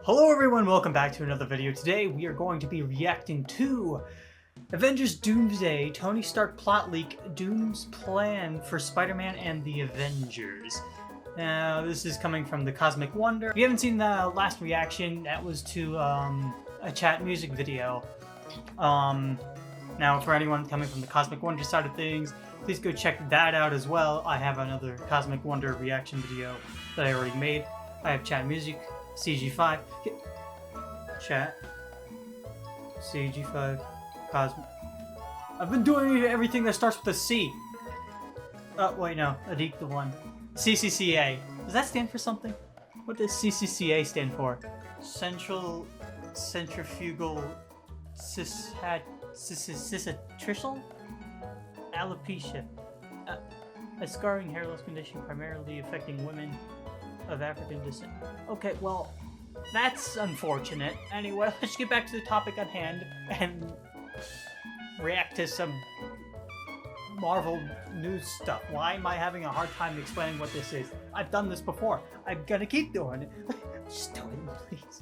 Hello everyone, welcome back to another video. Today we are going to be reacting to Avengers Doomsday, Tony Stark plot leak, Doom's plan for Spider-Man and the Avengers. Now this is coming from the Cosmic Wonder. If you haven't seen the last reaction, that was to a chat music video. Now for anyone coming from the Cosmic Wonder side of things, please go check that out as well. I have another Cosmic Wonder reaction video that I already made. I have chat music. CG5, chat, CG5, Cosmic. I've been doing everything that starts with a C. Oh, wait, no, Adik the one. CCCA. Does that stand for something? What does CCCA stand for? Central Centrifugal Cicatricial Alopecia. A scarring hair loss condition primarily affecting women of African descent. Okay, well, that's unfortunate. Anyway, let's get back to the topic at hand and react to some Marvel news stuff. Why am I having a hard time explaining what this is? I've done this before. I'm gonna keep doing it. Just do it, please.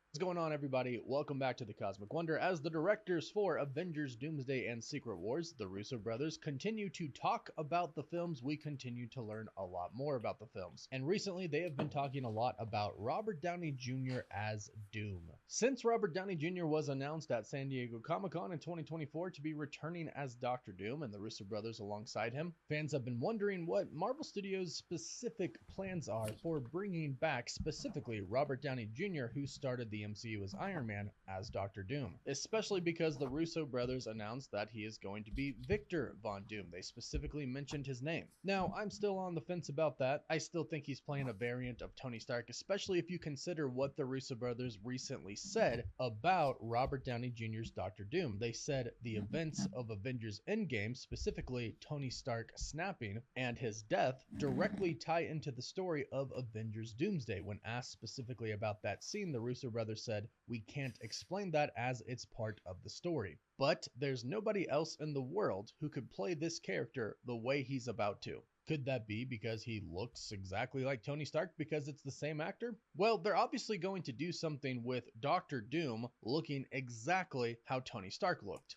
What's going on, everybody? Welcome back to the Cosmic Wonder. As the directors for Avengers Doomsday and Secret Wars, the Russo brothers, continue to talk about the films, we continue to learn a lot more about the films. And recently, they have been talking a lot about Robert Downey Jr. as Doom. Since Robert Downey Jr. was announced at San Diego Comic-Con in 2024 to be returning as Dr. Doom and the Russo brothers alongside him, fans have been wondering what Marvel Studios' specific plans are for bringing back specifically Robert Downey Jr., who started the MCU as Iron Man, as Dr. Doom, especially because the Russo brothers announced that he is going to be Victor Von Doom. They specifically mentioned his name. Now, I'm still on the fence about that. I still think he's playing a variant of Tony Stark, especially if you consider what the Russo brothers recently said about Robert Downey Jr.'s Dr. Doom. They said the events of Avengers Endgame, specifically Tony Stark snapping and his death, directly tie into the story of Avengers Doomsday. When asked specifically about that scene, the Russo brothers said, "We can't explain that as it's part of the story. But there's nobody else in the world who could play this character the way he's about to." Could that be because he looks exactly like Tony Stark because it's the same actor? Well, they're obviously going to do something with Dr. Doom looking exactly how Tony Stark looked.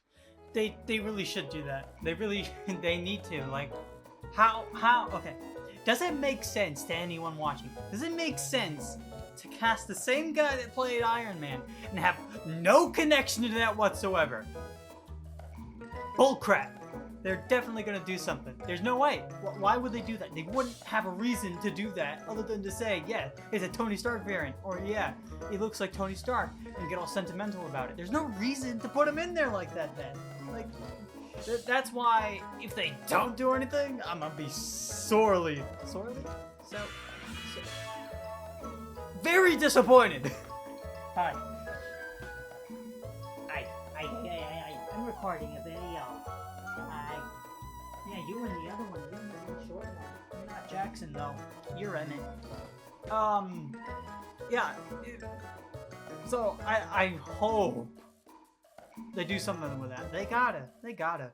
They really should do that. They need to. Like, how, okay. Does it make sense to anyone watching? Does it make sense to cast the same guy that played Iron Man and have no connection to that whatsoever? Bullcrap. They're definitely gonna do something. There's no way. Why would they do that? They wouldn't have a reason to do that other than to say, yeah, it's a Tony Stark variant, or yeah, he looks like Tony Stark, and get all sentimental about it. There's no reason to put him in there like that then. Like, that's why if they don't do anything, I'm gonna be sorely very disappointed. Hi. I'm recording a video. Hi. Yeah, you and the other one. You're in the really short one. You're not Jackson, though. You're in it. Yeah. So, I hope they do something with that. They gotta.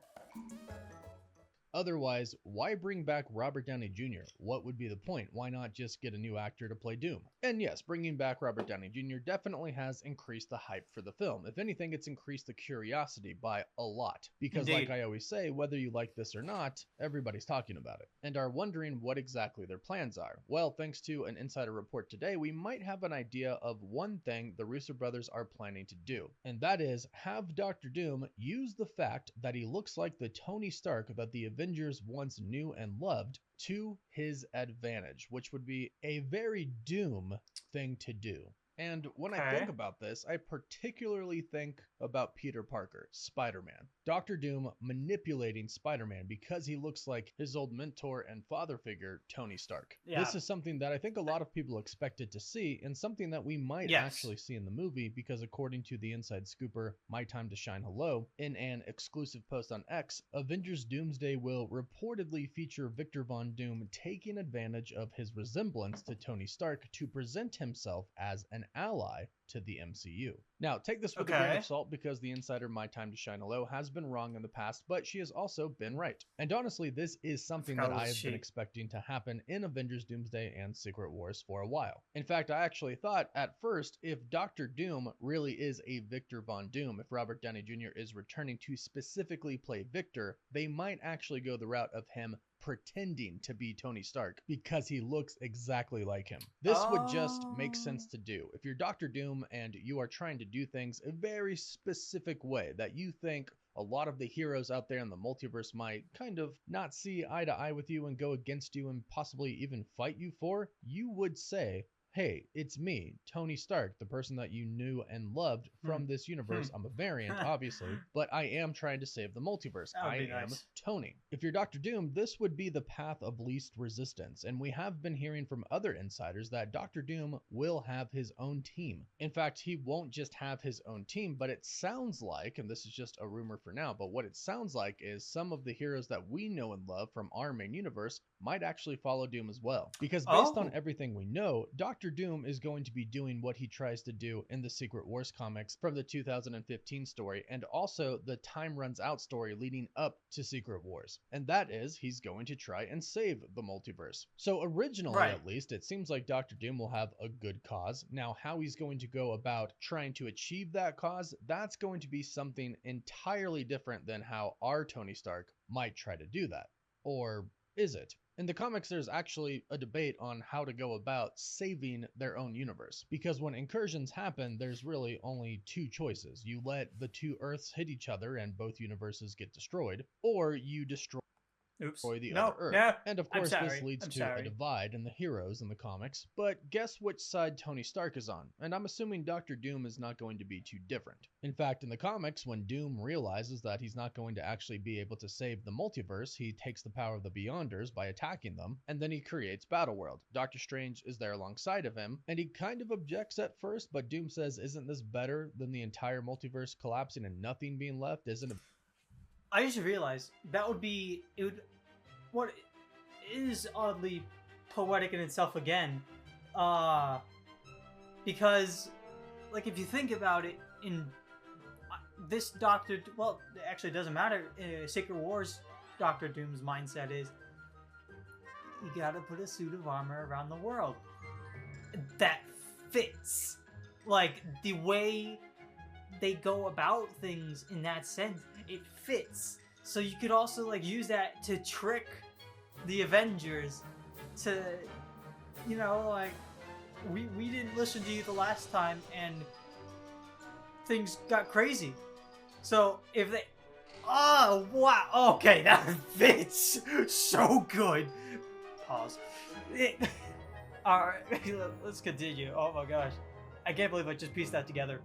Otherwise, why bring back Robert Downey Jr.? What would be the point? Why not just get a new actor to play Doom? And yes, bringing back Robert Downey Jr. definitely has increased the hype for the film. If anything, it's increased the curiosity by a lot. Because Indeed. like I always say, whether you like this or not, everybody's talking about it and are wondering what exactly their plans are. Well, thanks to an insider report today, we might have an idea of one thing the Russo brothers are planning to do. And that is have Dr. Doom use the fact that he looks like the Tony Stark that the Avengers once knew and loved to his advantage, which would be a very Doom thing to do. And when I think about this, I particularly think about Peter Parker, Spider-Man. Dr. Doom manipulating Spider-Man because he looks like his old mentor and father figure, Tony Stark. Yeah. This is something that I think a lot of people expected to see, and something that we might actually see in the movie, because according to the Inside Scooper, My Time to Shine Hello, in an exclusive post on X, Avengers Doomsday will reportedly feature Victor Von Doom taking advantage of his resemblance to Tony Stark to present himself as an an ally to the MCU. Now, take this with a grain of salt because the insider My Time to Shine Low has been wrong in the past, but she has also been right. And honestly, this is something that I have been expecting to happen in Avengers Doomsday and Secret Wars for a while. In fact, I actually thought at first, if Dr. Doom really is a Victor Von Doom, if Robert Downey Jr. is returning to specifically play Victor, they might actually go the route of him pretending to be Tony Stark because he looks exactly like him. This would just make sense to do. If you're Dr. Doom and you are trying to do things a very specific way that you think a lot of the heroes out there in the multiverse might kind of not see eye to eye with you and go against you and possibly even fight you for, you would say, hey, it's me, Tony Stark, the person that you knew and loved from this universe. I'm a variant, obviously, but I am trying to save the multiverse. I am Tony. If you're Dr. Doom, this would be the path of least resistance, and we have been hearing from other insiders that Dr. Doom will have his own team. In fact, he won't just have his own team, but it sounds like, and this is just a rumor for now, but what it sounds like is some of the heroes that we know and love from our main universe might actually follow Doom as well. Because based on everything we know, Dr. Doom is going to be doing what he tries to do in the Secret Wars comics from the 2015 story and also the Time Runs Out story leading up to Secret Wars. And that is, he's going to try and save the multiverse. So originally, at least, it seems like Dr. Doom will have a good cause. Now, how he's going to go about trying to achieve that cause, that's going to be something entirely different than how our Tony Stark might try to do that. Or is it? In the comics, there's actually a debate on how to go about saving their own universe. Because when incursions happen, there's really only two choices. You let the two Earths hit each other and both universes get destroyed, or you destroy the other Earth. And of course, this leads to a divide in the heroes in the comics. But guess which side Tony Stark is on? And I'm assuming Dr. Doom is not going to be too different. In fact, in the comics, when Doom realizes that he's not going to actually be able to save the multiverse, he takes the power of the Beyonders by attacking them, and then he creates Battleworld. Doctor Strange is there alongside of him, and he kind of objects at first, but Doom says, isn't this better than the entire multiverse collapsing and nothing being left? Isn't it? I just realized that would be what is oddly poetic in itself again, because like if you think about it, in this Doctor, well, actually it doesn't matter. Secret Wars, Doctor Doom's mindset is you gotta put a suit of armor around the world that fits, like the way they go about things in that sense. It fits. So you could also like use that to trick the Avengers to, you know, like we didn't listen to you the last time and things got crazy. So if they, oh wow, okay, that fits so good. Pause. All right, let's continue. Oh my gosh, I can't believe I just pieced that together.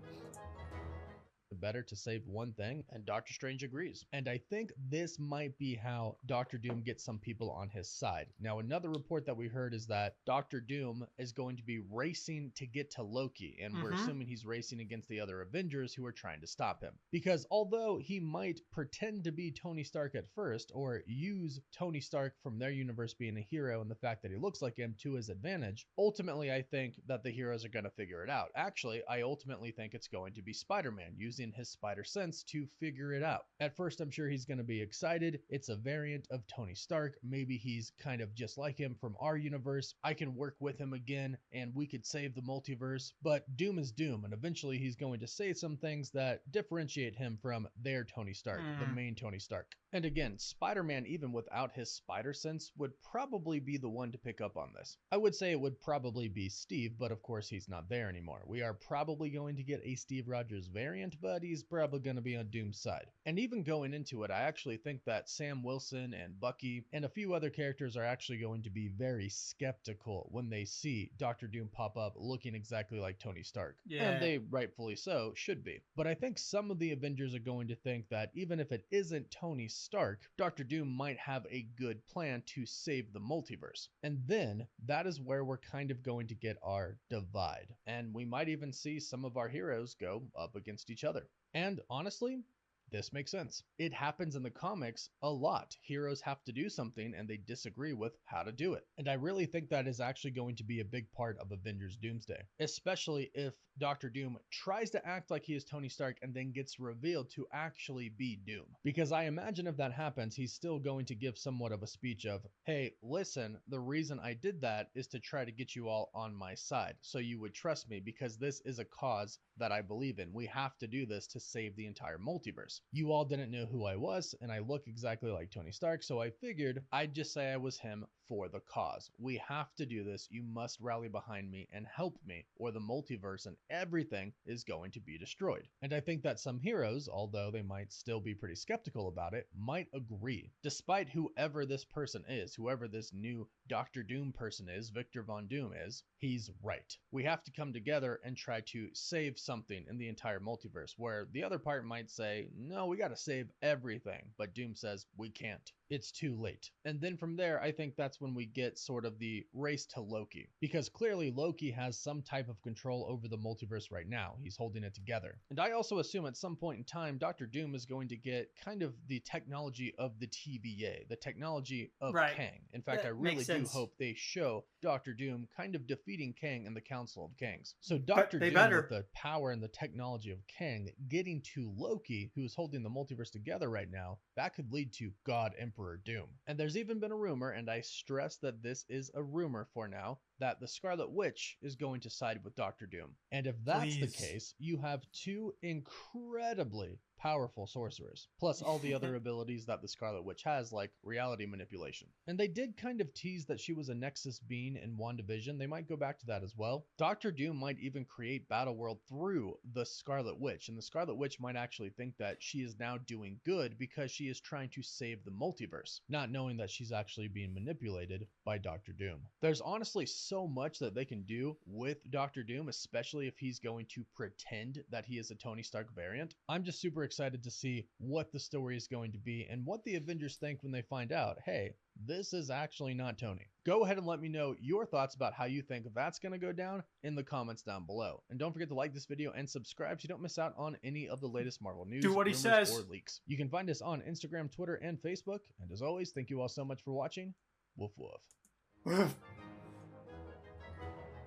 Better to save one thing, and Doctor Strange agrees. And I think this might be how Doctor Doom gets some people on his side. Now, another report that we heard is that Doctor Doom is going to be racing to get to Loki, and we're assuming he's racing against the other Avengers who are trying to stop him. Because although he might pretend to be Tony Stark at first, or use Tony Stark from their universe being a hero and the fact that he looks like him to his advantage, ultimately I think that the heroes are going to figure it out. Actually, I ultimately think it's going to be Spider-Man using his spider sense to figure it out. At first, I'm sure he's going to be excited. It's a variant of Tony Stark. Maybe he's kind of just like him from our universe. I can work with him again and we could save the multiverse. But Doom is Doom, and eventually he's going to say some things that differentiate him from their Tony Stark, the main Tony Stark. And again, Spider-Man, even without his spider sense, would probably be the one to pick up on this. I would say it would probably be Steve, but of course he's not there anymore. We are probably going to get a Steve Rogers variant, but he's probably going to be on Doom's side. And even going into it, I actually think that Sam Wilson and Bucky and a few other characters are actually going to be very skeptical when they see Dr. Doom pop up looking exactly like Tony Stark. Yeah. And they rightfully so should be. But I think some of the Avengers are going to think that even if it isn't Tony Stark, Dr. Doom might have a good plan to save the multiverse. And then that is where we're kind of going to get our divide. And we might even see some of our heroes go up against each other. And honestly, This makes sense. It happens in the comics a lot. Heroes have to do something and they disagree with how to do it. And I really think that is actually going to be a big part of Avengers Doomsday, especially if Doctor Doom tries to act like he is Tony Stark and then gets revealed to actually be Doom. Because I imagine if that happens, he's still going to give somewhat of a speech of, hey, listen, the reason I did that is to try to get you all on my side, so you would trust me, because this is a cause that I believe in. We have to do this to save the entire multiverse. You all didn't know who I was, and I look exactly like Tony Stark, so I figured I'd just say I was him for the cause. We have to do this. You must rally behind me and help me, or the multiverse and everything is going to be destroyed. And I think that some heroes, although they might still be pretty skeptical about it, might agree. Despite whoever this person is, whoever this new Doctor Doom person is, Victor Von Doom is, he's right. We have to come together and try to save something in the entire multiverse, where the other part might say, no, we gotta save everything, but Doom says we can't. It's too late. And then from there, I think that's when we get sort of the race to Loki, because clearly Loki has some type of control over the multiverse right now. He's holding it together. And I also assume at some point in time, Doctor Doom is going to get kind of the technology of the TVA, the technology of Kang. In fact, I really do hope they show Doctor Doom kind of defeating Kang in the Council of Kangs. So Doctor Doom with the power and the technology of Kang getting to Loki, who's holding the multiverse together right now, that could lead to God Emperor Doom. And there's even been a rumor, and I stress that this is a rumor for now, that the Scarlet Witch is going to side with Doctor Doom. And if that's the case, you have two incredibly powerful sorcerers, plus all the other abilities that the Scarlet Witch has, like reality manipulation. And they did kind of tease that she was a Nexus being in WandaVision. They might go back to that as well. Doctor Doom might even create Battleworld through the Scarlet Witch, and the Scarlet Witch might actually think that she is now doing good because she is trying to save the multiverse, not knowing that she's actually being manipulated by Doctor Doom. There's honestly so much that they can do with Doctor Doom, especially if he's going to pretend that he is a Tony Stark variant. I'm just super excited to see what the story is going to be and what the Avengers think when they find out, hey, this is actually not Tony. Go ahead and let me know your thoughts about how you think that's going to go down in the comments down below. And don't forget to like this video and subscribe so you don't miss out on any of the latest Marvel news, do what he says, or leaks. You can find us on Instagram, Twitter, and Facebook. And as always, thank you all so much for watching. Woof woof.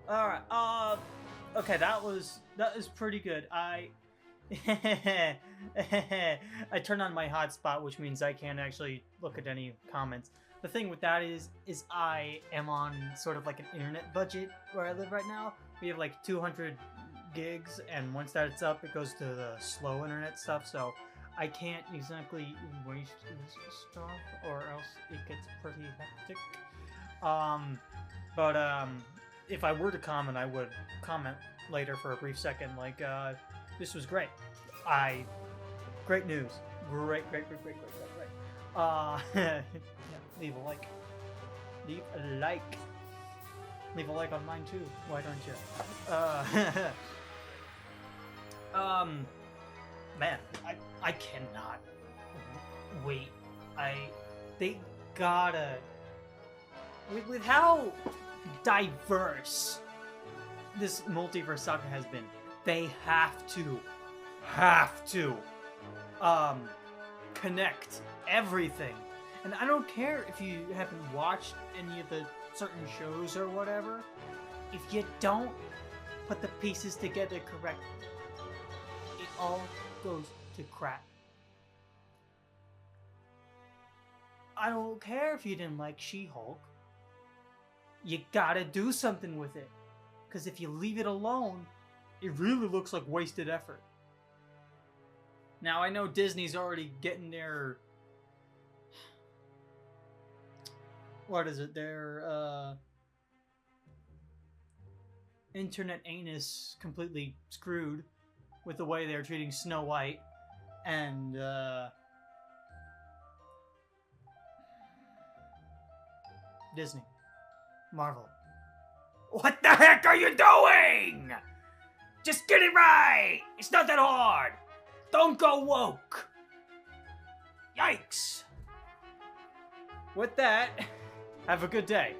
All right. Okay, that was pretty good. I turned on my hotspot, which means I can't actually look at any comments. The thing with that is I am on sort of like an internet budget where I live right now. We have like 200 gigs, and once that's up, it goes to the slow internet stuff. So I can't exactly waste this stuff, or else it gets pretty hectic. If I were to comment, I would comment later for a brief second, like, this was great. Great news. Great. Yeah, leave a like. Leave a like on mine too. Why don't you? Man, I cannot wait. They gotta, with how diverse this multiverse saga has been, they have to connect everything. And I don't care if you haven't watched any of the certain shows or whatever, if you don't put the pieces together correctly, it all goes to crap. I don't care if you didn't like She-Hulk. You gotta do something with it. Because if you leave it alone, it really looks like wasted effort. Now, I know Disney's already getting their... What is it? Their, internet anus completely screwed with the way they're treating Snow White. And, Disney. Marvel. What the heck are you doing? Just get it right! It's not that hard! Don't go woke! Yikes! With that, have a good day.